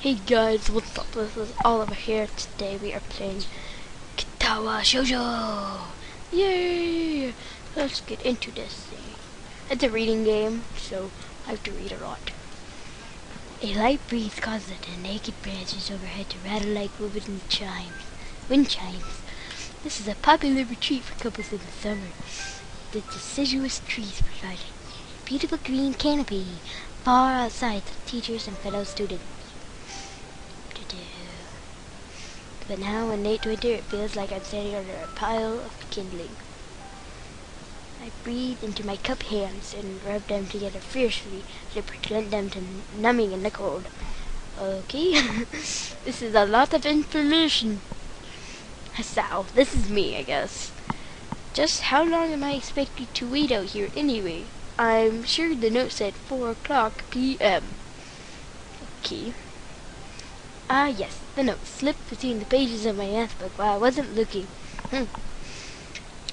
Hey guys, what's up? This is Oliver here. Today we are playing Katawa Shoujo! Yay! Let's get into this thing. It's a reading game, so I have to read a lot. A light breeze causes the naked branches overhead to rattle like wind chimes. This is a popular retreat for couples in the summer. The deciduous trees provide a beautiful green canopy far outside the teachers and fellow students. But now in late winter it feels like I'm standing under a pile of kindling. I breathe into my cup hands and rub them together fiercely to prevent them from numbing in the cold. Okay, this is a lot of information. So, this is me, I guess. Just how long am I expected to wait out here anyway? I'm sure the note said 4 o'clock p.m. Okay. Ah, yes, the note slipped between the pages of my math book while I wasn't looking.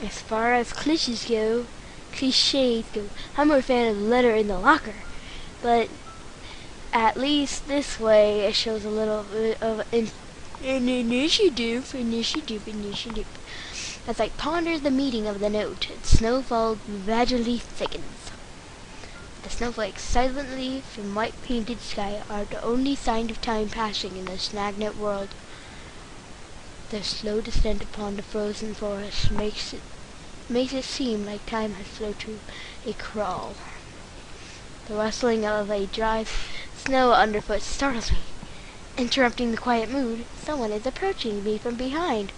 As far as cliches go, I'm more a fan of the letter in the locker. But at least this way it shows a little bit of an initiative. As I ponder the meaning of the note, snowfall gradually thickens. The snowflakes silently from white painted sky are the only sign of time passing in the stagnant world. Their slow descent upon the frozen forest makes it seem like time has slowed to a crawl. The rustling of a dry snow underfoot startles me. Interrupting the quiet mood, someone is approaching me from behind.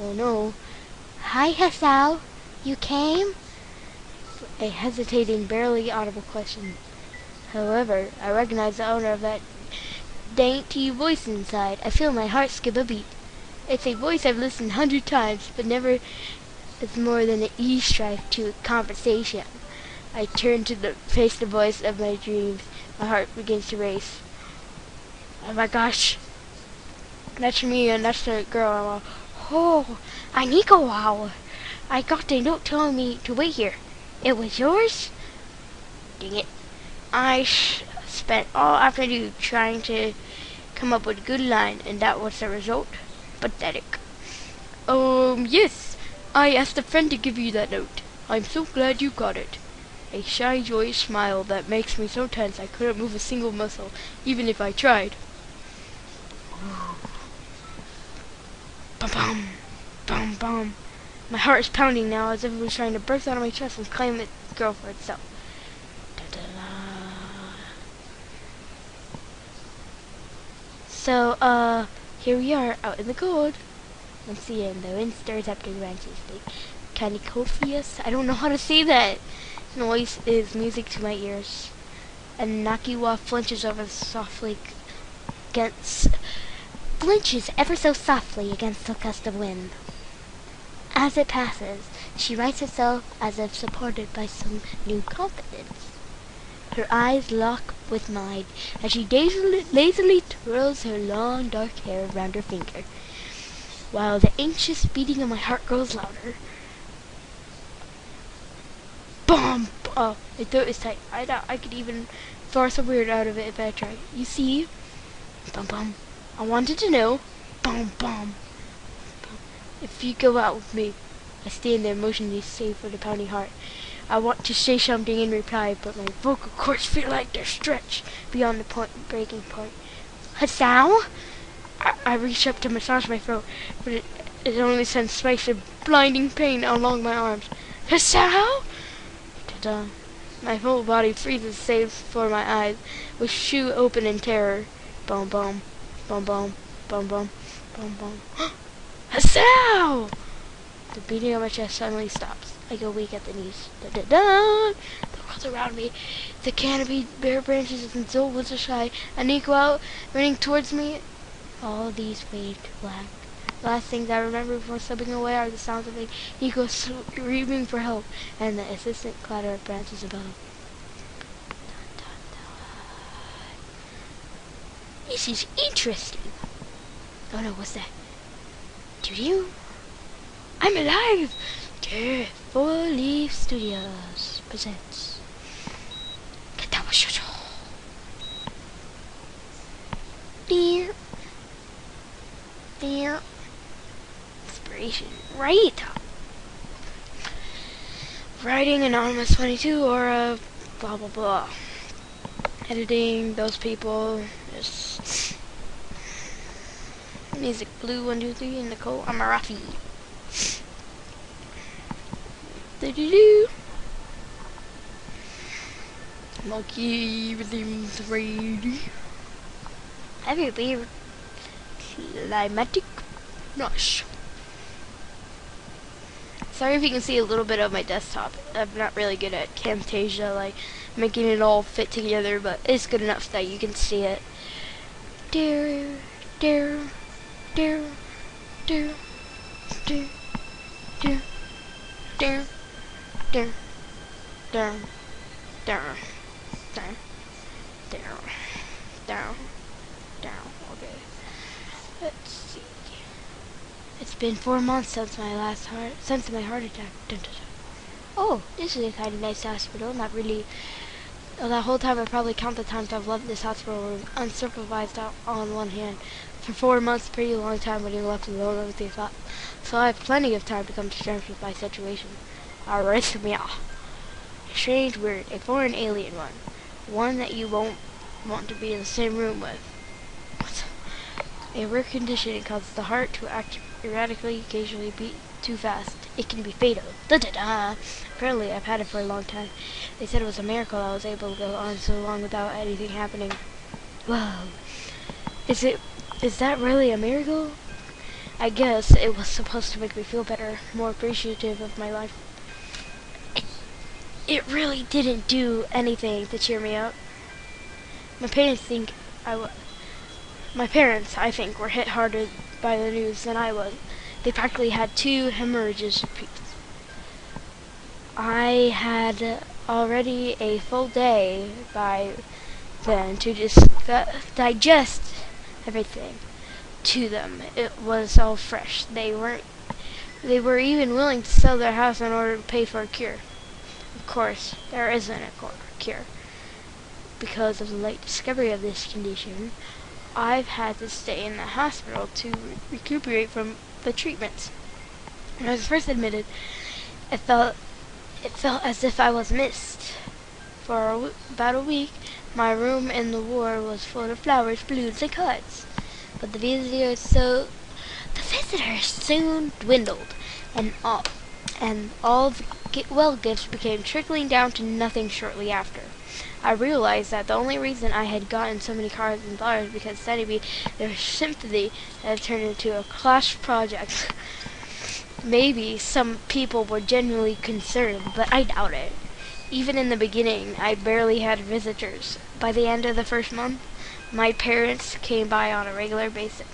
Oh no. Hi, Hasao. You came? A hesitating, barely audible question. However, I recognize the owner of that dainty voice inside. I feel my heart skip a beat. It's a voice I've listened 100 times, but never is more than an eavesdrop to a conversation. I turn to face the voice of my dreams. My heart begins to race. Oh my gosh. That's me and that's the girl. Oh, Aniko, wow. I got a note telling me to wait here. It was yours? Dang it. I spent all afternoon trying to come up with a good line, and that was the result. Pathetic. Yes. I asked a friend to give you that note. I'm so glad you got it. A shy, joyous smile that makes me so tense I couldn't move a single muscle, even if I tried. Bum bum. Bum bum. My heart is pounding now as if it was trying to burst out of my chest and claim its girl for itself. So, here we are, out in the cold. Let's see, and the wind stirs up the branches. The canicopious, I don't know how to say that. Noise is music to my ears. And Nakiwa flinches ever so softly against the gust of wind. As it passes, she rights herself as if supported by some new confidence. Her eyes lock with mine as she lazily twirls her long dark hair around her finger, while the anxious beating of my heart grows louder. Boom! Oh, my throat is tight. I thought I could even force a word out of it if I tried. You see? Bum bum. I wanted to know. Bum bum. If you go out with me. I stand there motionless save for the pounding heart. I want to say something in reply, but my vocal cords feel like they're stretched beyond the breaking point. Hasao? I reach up to massage my throat, but it only sends spikes of blinding pain along my arms. Hasao? Ta-da. My whole body freezes save for my eyes, which shoot open in terror. Boom boom. Boom boom. Boom boom. Boom boom. Hasao! The beating of my chest suddenly stops. I go weak at the knees. Da-da-da! The world's around me. The canopy, bare branches, and so was the sky. Aniko out, running towards me. All these fade to black. The last things I remember before slipping away are the sounds of Aniko screaming for help, and the insistent clatter of branches above. This is interesting. Oh no, what's that? Do you? I'm alive! Yeah, 4 Leaf Studios presents Katawa Shoujo. Dear, dear. Inspiration. Right. Writing Anonymous 22 or blah blah blah. Editing those people. Just music blue 123 and Nicole Amarafi. Do. Monkey rhythm 3D. Heavy beer. Climatic. Nosh. Sorry if you can see a little bit of my desktop. I'm not really good at Camtasia, like making it all fit together, but it's good enough that you can see it. Dear, dear, dear, dear, dear, dear, dear, dear, dear, dear, dear, dear, dear, dear. Okay. Let's see. It's been 4 months since my heart attack. Dun, dun, dun. Oh, this is a kind of nice hospital. Not really. That whole time I probably count the times I've left this hospital room unsupervised out on one hand. For 4 months, pretty long time when you're left alone with your thoughts. So I have plenty of time to come to terms with my situation. Arrhythmia. A strange word, a foreign alien one. One that you won't want to be in the same room with. A rare condition, it causes the heart to act erratically, occasionally beat too fast. It can be fatal. Da-da-da! Apparently, I've had it for a long time. They said it was a miracle I was able to go on so long without anything happening. Whoa. Is that really a miracle? I guess it was supposed to make me feel better, more appreciative of my life. It really didn't do anything to cheer me up. My parents, I think, were hit harder by the news than I was. They practically had 2 hemorrhages. I had already a full day by then to just digest everything to them. It was all fresh. They were even willing to sell their house in order to pay for a cure. Of course, there isn't a cure. Because of the late discovery of this condition, I've had to stay in the hospital to recuperate from the treatments. When I was first admitted, it felt as if I was missed. For about a week, my room in the ward was full of flowers, balloons, and cards. But the visitors soon dwindled, and all the gifts became trickling down to nothing shortly after. I realized that the only reason I had gotten so many cards and flowers because sending me their sympathy had turned into a class project. Maybe some people were genuinely concerned, but I doubt it. Even in the beginning, I barely had visitors. By the end of the first month, my parents came by on a regular basis.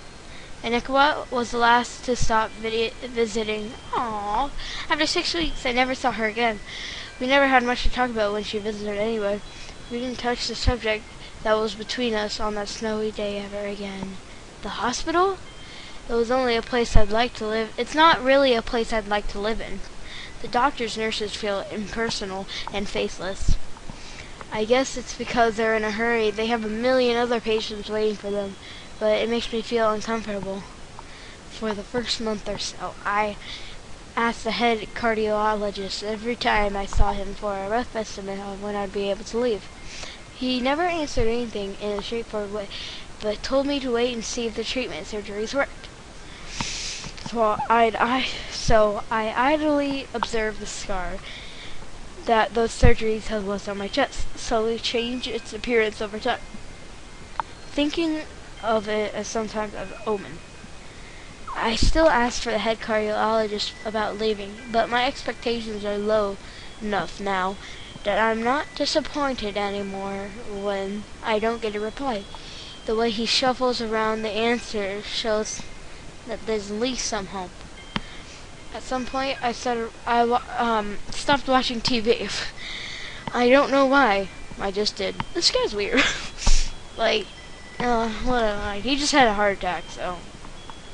And Ikawa was the last to stop visiting. Aww. After 6 weeks, I never saw her again. We never had much to talk about when she visited anyway. We didn't touch the subject that was between us on that snowy day ever again. The hospital? It was only a place I'd like to live. It's not really a place I'd like to live in. The doctors' nurses feel impersonal and faceless. I guess it's because they're in a hurry. They have a million other patients waiting for them, but it makes me feel uncomfortable. For the first month or so, I asked the head cardiologist every time I saw him for a rough estimate of when I'd be able to leave. He never answered anything in a straightforward way, but told me to wait and see if the treatment surgeries worked. So I idly observed the scar that those surgeries had left on my chest slowly change its appearance over time, thinking of it as sometimes an omen. I still ask for the head cardiologist about leaving, but my expectations are low enough now that I'm not disappointed anymore when I don't get a reply. The way he shuffles around the answer shows that there's at least some hope. At some point, I stopped watching TV. I don't know why. I just did. This guy's weird. Like, whatever. He just had a heart attack, so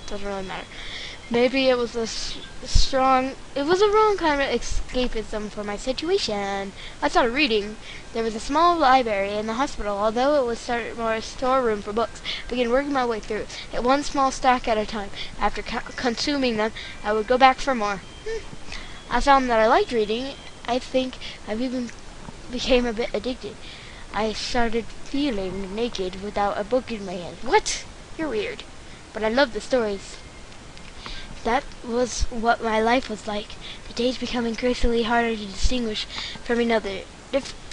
doesn't really matter. Maybe it was it was a wrong kind of escapism for my situation. I started reading. There was a small library in the hospital, although it was started more a storeroom for books. I began working my way through it, one small stack at a time. After consuming them, I would go back for more. I found that I liked reading. I think I've even became a bit addicted. I started feeling naked without a book in my hand. What? You're weird. But I loved the stories. That was what my life was like. The days become increasingly harder to distinguish from another.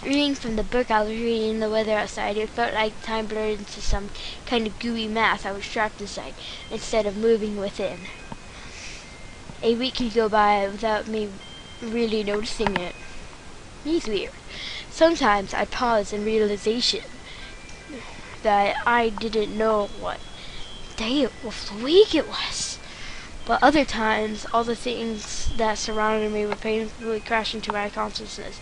Reading from the book I was reading, the weather outside, it felt like time blurred into some kind of gooey mass I was trapped inside, instead of moving within. A week could go by without me really noticing it. It's weird. Sometimes I pause in realization that I didn't know what day of the week it was. But other times, all the things that surrounded me would painfully crash into my consciousness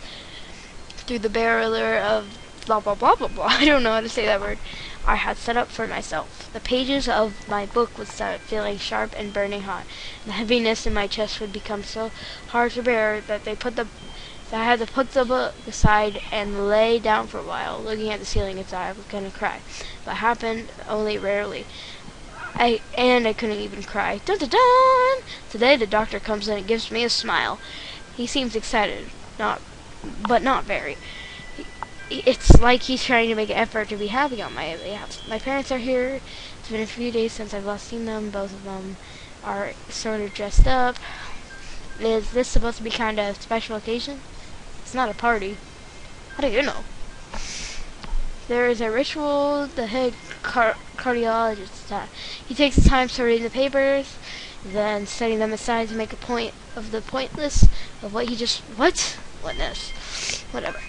through the barrier of blah blah blah blah blah. I don't know how to say that word. I had set up for myself. The pages of my book would start feeling sharp and burning hot. The heaviness in my chest would become so hard to bear that I had to put the book aside and lay down for a while, looking at the ceiling as I was gonna cry. But it happened only rarely. I couldn't even cry. Dun dun dun! Today the doctor comes in and gives me a smile. He seems excited, but not very. It's like he's trying to make an effort to be happy on my behalf. My parents are here. It's been a few days since I've last seen them. Both of them are sort of dressed up. Is this supposed to be kind of a special occasion? It's not a party. How do you know? There is a ritual the head cardiologist has. He takes the time to read the papers, then setting them aside to make a point of the pointless of what he just... What? Whatness. Whatever.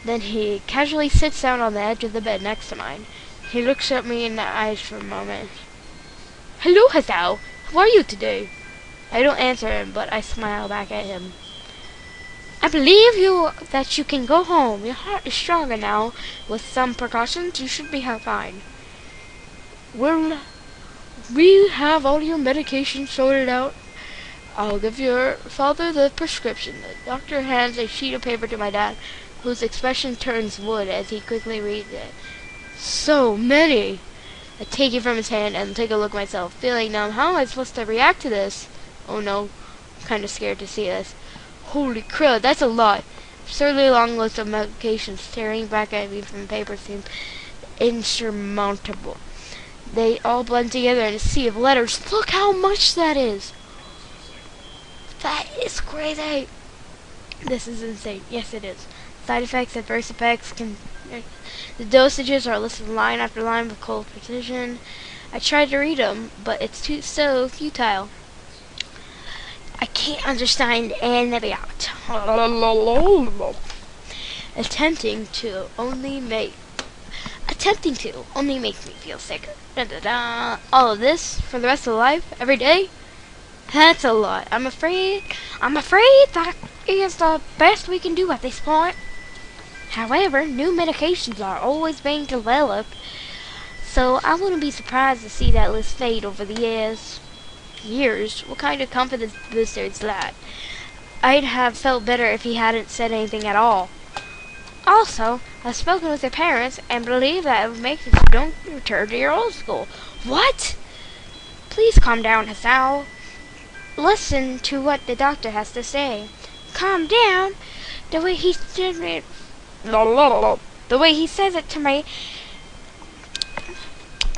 Then he casually sits down on the edge of the bed next to mine. He looks at me in the eyes for a moment. Hello, Hasao. How are you today? I don't answer him, but I smile back at him. I believe that you can go home. Your heart is stronger now. With some precautions, you should be fine. Will we have all your medication sorted out? I'll give your father the prescription. The doctor hands a sheet of paper to my dad, whose expression turns wood as he quickly reads it. So many! I take it from his hand and take a look myself, feeling numb. How am I supposed to react to this? Oh no, I'm kind of scared to see this. Holy crud, that's a lot. Absurdly long list of medications staring back at me from the paper seemed insurmountable. They all blend together in a sea of letters. Look how much that is! That is crazy! This is insane. Yes, it is. Side effects, adverse effects, the dosages are listed line after line with cold precision. I tried to read them, but it's so futile. I can't understand any of it. Attempting to only makes me feel sicker. All of this for the rest of life, every day? That's a lot. I'm afraid that is the best we can do at this point. However, new medications are always being developed, so I wouldn't be surprised to see that list fade over the years. What kind of confidence booster is that? I'd have felt better if he hadn't said anything at all. Also, I've spoken with your parents and believe that it would make you don't return to your old school. What? Please calm down, Hasao. Listen to what the doctor has to say. Calm down? The way he said it... The way he says it to me...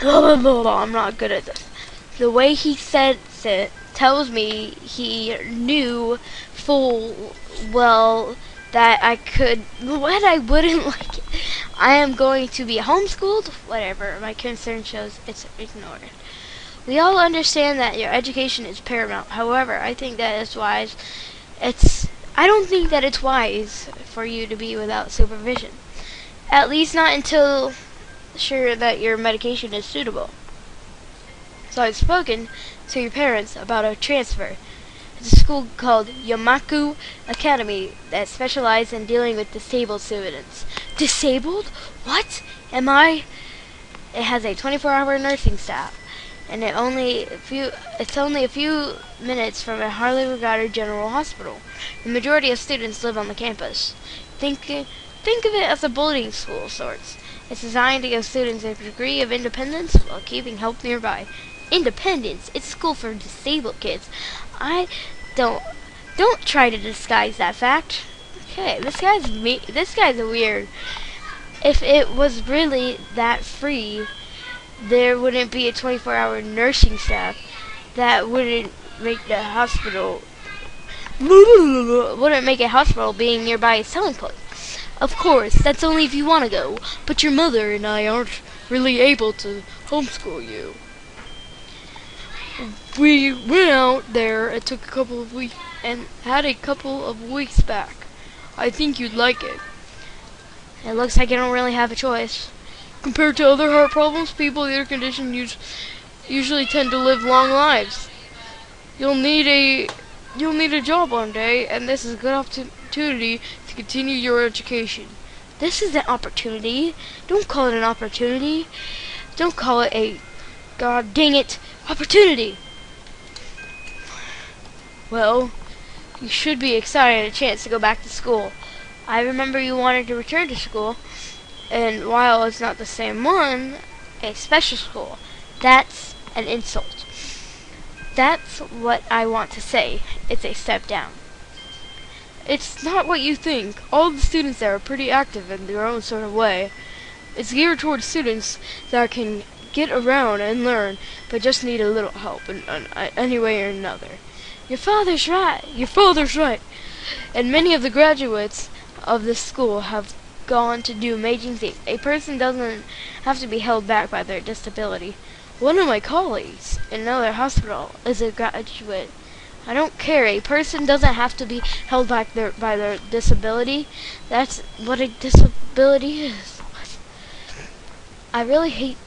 I'm not good at this. The way he says it tells me he knew full well that I wouldn't like it. I am going to be homeschooled. Whatever. My concern shows it's ignored. We all understand that your education is paramount. However, I think that it's wise. I don't think that it's wise for you to be without supervision. At least not until sure that your medication is suitable. So I've spoken to your parents about a transfer. It's a school called Yamaku Academy that specializes in dealing with disabled students. Disabled? What? Am I? It has a 24-hour nursing staff. and it's only a few minutes from a highly regarded general hospital. The majority of students live on the campus. Think of it as a boarding school of sorts. It's designed to give students a degree of independence while keeping help nearby. Independence? It's a school for disabled kids. I don't try to disguise that fact. Okay, this guy's weird. If it was really that free, there wouldn't be a 24-hour nursing staff. That wouldn't make the hospital wouldn't make a hospital being nearby a selling point. Of course, that's only if you want to go, but your mother and I aren't really able to homeschool you. We went out there and took a couple of weeks and had a couple of weeks back. I think you'd like it. It looks like you don't really have a choice. Compared to other heart problems, people with your condition usually tend to live long lives. You'll need a job one day, and this is a good opportunity to continue your education. This is an opportunity. Don't call it an opportunity. Don't call it a, god dang it, opportunity. Well, you should be excited at a chance to go back to school. I remember you wanted to return to school, and while it's not the same one, a special school, that's an insult. That's what I want to say. It's a step down. It's not what you think. All the students there are pretty active in their own sort of way. It's geared towards students that can get around and learn, but just need a little help in any way or another. Your father's right. Your father's right. And many of the graduates of this school have gone to do amazing things. A person doesn't have to be held back by their disability. One of my colleagues in another hospital is a graduate. I don't care. A person doesn't have to be held back by their disability. That's what a disability is. I really hate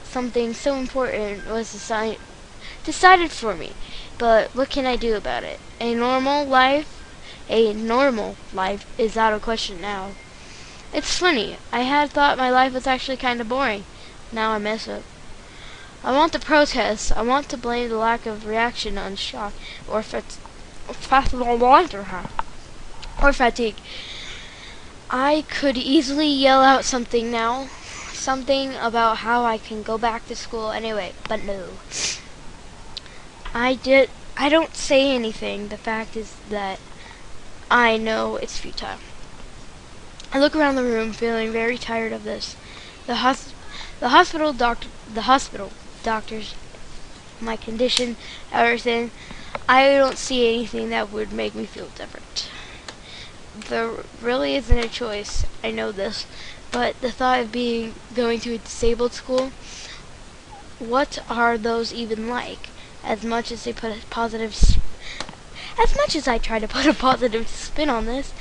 something so important was decided for me. But what can I do about it? A normal life is out of question now. It's funny. I had thought my life was actually kind of boring. Now I miss it. I want to protest. I want to blame the lack of reaction on shock or fatigue. I could easily yell out something now. Something about how I can go back to school anyway, but no. I don't say anything. The fact is that I know it's futile. I look around the room feeling very tired of this. The hospital doctors, my condition, everything. I don't see anything that would make me feel different. There really isn't a choice. I know this, but the thought of going to a disabled school, what are those even like? As much as I try to put a positive spin on this,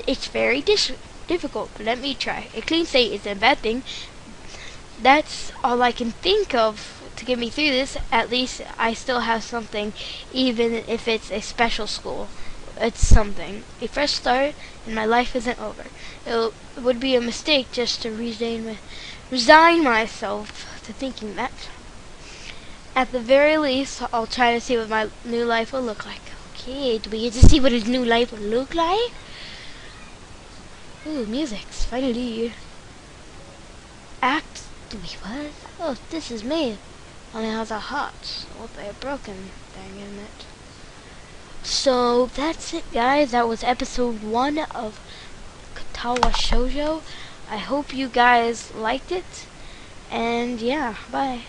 it's very difficult. Let me try. A clean slate isn't a bad thing. That's all I can think of to get me through this. At least I still have something, even if it's a special school. It's something. A fresh start, and my life isn't over. It would be a mistake just to resign myself to thinking that. At the very least, I'll try to see what my new life will look like. Okay, do we get to see what his new life will look like? Ooh, music's finally. Do we what? Oh, this is me. Only has a heart with a broken thing in it. So that's it, guys. That was episode 1 of Katawa Shoujo. I hope you guys liked it. And yeah, bye.